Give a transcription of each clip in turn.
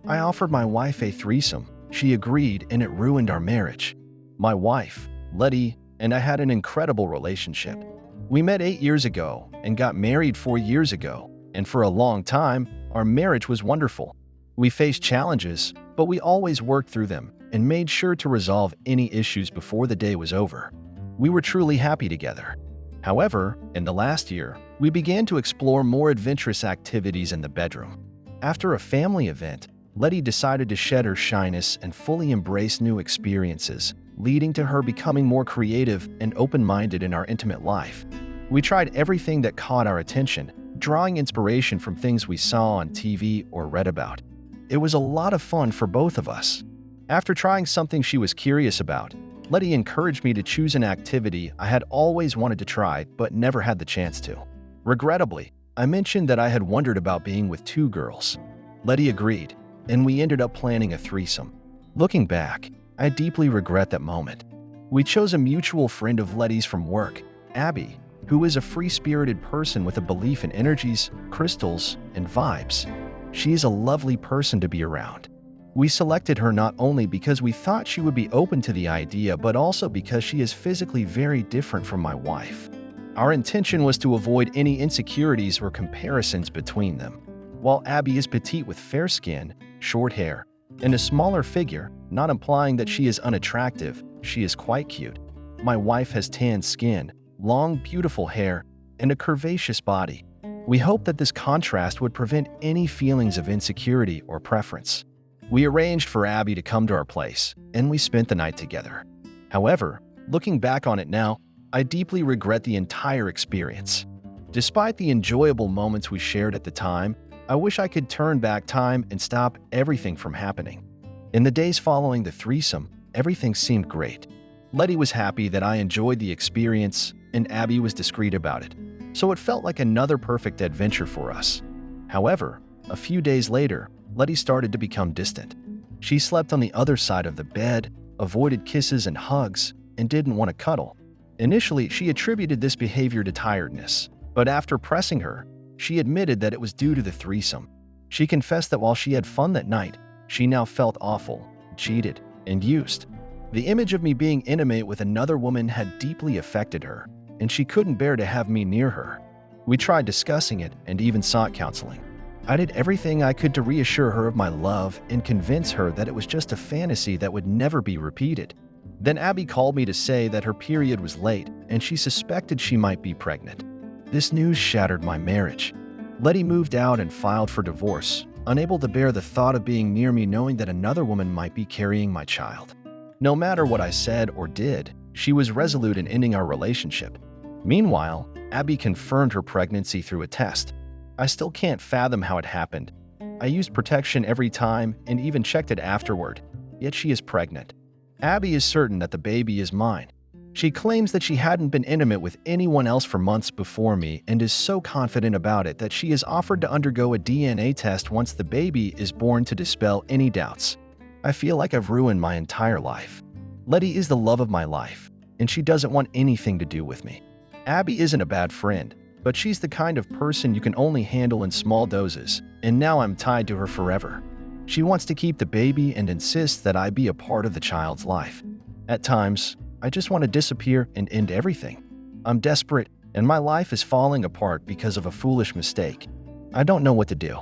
I offered my wife a threesome. She agreed, and it ruined our marriage. My wife, Letty, and I had an incredible relationship. We met 8 years ago and got married 4 years ago, and for a long time, our marriage was wonderful. We faced challenges, but we always worked through them and made sure to resolve any issues before the day was over. We were truly happy together. However, in the last year, we began to explore more adventurous activities in the bedroom. After a family event, Letty decided to shed her shyness and fully embrace new experiences, leading to her becoming more creative and open-minded in our intimate life. We tried everything that caught our attention, drawing inspiration from things we saw on TV or read about. It was a lot of fun for both of us. After trying something she was curious about, Letty encouraged me to choose an activity I had always wanted to try but never had the chance to. Regrettably, I mentioned that I had wondered about being with 2 girls. Letty agreed, and we ended up planning a threesome. Looking back, I deeply regret that moment. We chose a mutual friend of Letty's from work, Abby, who is a free-spirited person with a belief in energies, crystals, and vibes. She is a lovely person to be around. We selected her not only because we thought she would be open to the idea, but also because she is physically very different from my wife. Our intention was to avoid any insecurities or comparisons between them. While Abby is petite with fair skin, short hair, and a smaller figure, not implying that she is unattractive, she is quite cute. My wife has tan skin, long, beautiful hair, and a curvaceous body. We hope that this contrast would prevent any feelings of insecurity or preference. We arranged for Abby to come to our place, and we spent the night together. However, looking back on it now, I deeply regret the entire experience. Despite the enjoyable moments we shared at the time, I wish I could turn back time and stop everything from happening. In the days following the threesome, everything seemed great. Letty was happy that I enjoyed the experience, and Abby was discreet about it, so it felt like another perfect adventure for us. However, a few days later, Letty started to become distant. She slept on the other side of the bed, avoided kisses and hugs, and didn't want to cuddle. Initially, she attributed this behavior to tiredness, but after pressing her, she admitted that it was due to the threesome. She confessed that while she had fun that night, she now felt awful, cheated, and used. The image of me being intimate with another woman had deeply affected her, and she couldn't bear to have me near her. We tried discussing it and even sought counseling. I did everything I could to reassure her of my love and convince her that it was just a fantasy that would never be repeated. Then Abby called me to say that her period was late and she suspected she might be pregnant. This news shattered my marriage. Letty moved out and filed for divorce, unable to bear the thought of being near me knowing that another woman might be carrying my child. No matter what I said or did, she was resolute in ending our relationship. Meanwhile, Abby confirmed her pregnancy through a test. I still can't fathom how it happened. I used protection every time and even checked it afterward, yet she is pregnant. Abby is certain that the baby is mine. She claims that she hadn't been intimate with anyone else for months before me and is so confident about it that she has offered to undergo a DNA test once the baby is born to dispel any doubts. I feel like I've ruined my entire life. Letty is the love of my life, and she doesn't want anything to do with me. Abby isn't a bad friend, but she's the kind of person you can only handle in small doses, and now I'm tied to her forever. She wants to keep the baby and insists that I be a part of the child's life. At times, I just want to disappear and end everything. I'm desperate, and my life is falling apart because of a foolish mistake. I don't know what to do.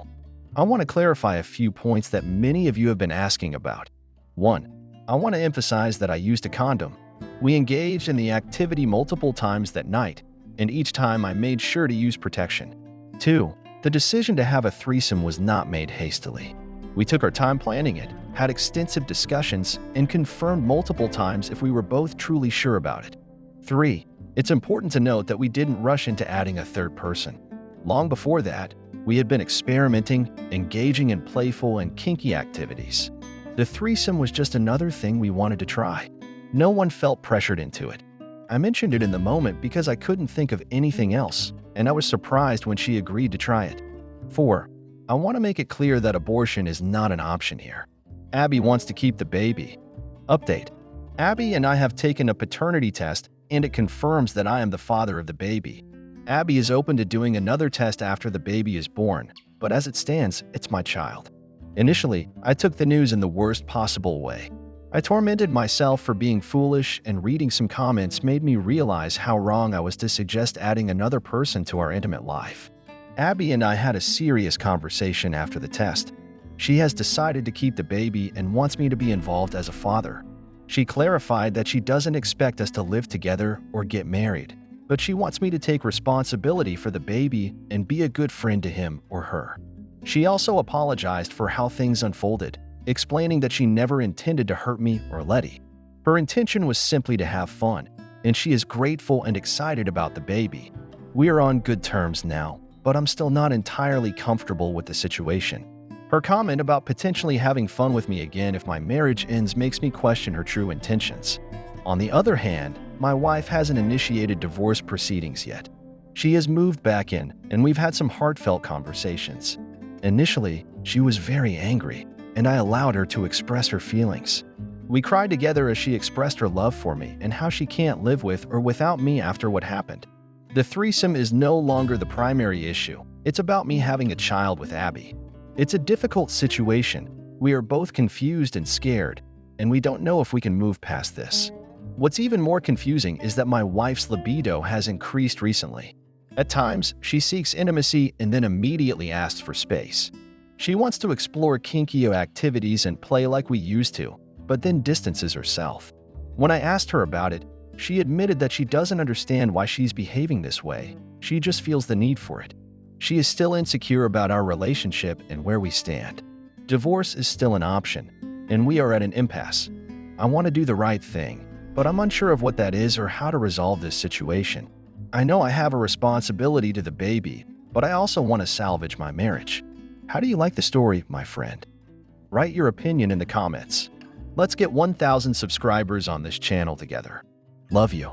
I want to clarify a few points that many of you have been asking about. 1. I want to emphasize that I used a condom. We engaged in the activity multiple times that night, and each time I made sure to use protection. 2. The decision to have a threesome was not made hastily. We took our time planning it, had extensive discussions, and confirmed multiple times if we were both truly sure about it. 3. It's important to note that we didn't rush into adding a third person. Long before that, we had been experimenting, engaging in playful and kinky activities. The threesome was just another thing we wanted to try. No one felt pressured into it. I mentioned it in the moment because I couldn't think of anything else, and I was surprised when she agreed to try it. 4. I want to make it clear that abortion is not an option here. Abby wants to keep the baby. Update. Abby and I have taken a paternity test, and it confirms that I am the father of the baby. Abby is open to doing another test after the baby is born, but as it stands, it's my child. Initially, I took the news in the worst possible way. I tormented myself for being foolish, and reading some comments made me realize how wrong I was to suggest adding another person to our intimate life. Abby and I had a serious conversation after the test. She has decided to keep the baby and wants me to be involved as a father. She clarified that she doesn't expect us to live together or get married, but she wants me to take responsibility for the baby and be a good friend to him or her. She also apologized for how things unfolded, explaining that she never intended to hurt me or Letty. Her intention was simply to have fun, and she is grateful and excited about the baby. We are on good terms now, but I'm still not entirely comfortable with the situation. Her comment about potentially having fun with me again if my marriage ends makes me question her true intentions. On the other hand, my wife hasn't initiated divorce proceedings yet. She has moved back in, and we've had some heartfelt conversations. Initially, she was very angry, and I allowed her to express her feelings. We cried together as she expressed her love for me and how she can't live with or without me after what happened. The threesome is no longer the primary issue. It's about me having a child with Abby. It's a difficult situation. We are both confused and scared, and we don't know if we can move past this. What's even more confusing is that my wife's libido has increased recently. At times, she seeks intimacy and then immediately asks for space. She wants to explore kinky activities and play like we used to, but then distances herself. When I asked her about it, she admitted that she doesn't understand why she's behaving this way. She just feels the need for it. She is still insecure about our relationship and where we stand. Divorce is still an option, and we are at an impasse. I want to do the right thing, but I'm unsure of what that is or how to resolve this situation. I know I have a responsibility to the baby, but I also want to salvage my marriage. How do you like the story, my friend? Write your opinion in the comments. Let's get 1,000 subscribers on this channel together. Love you.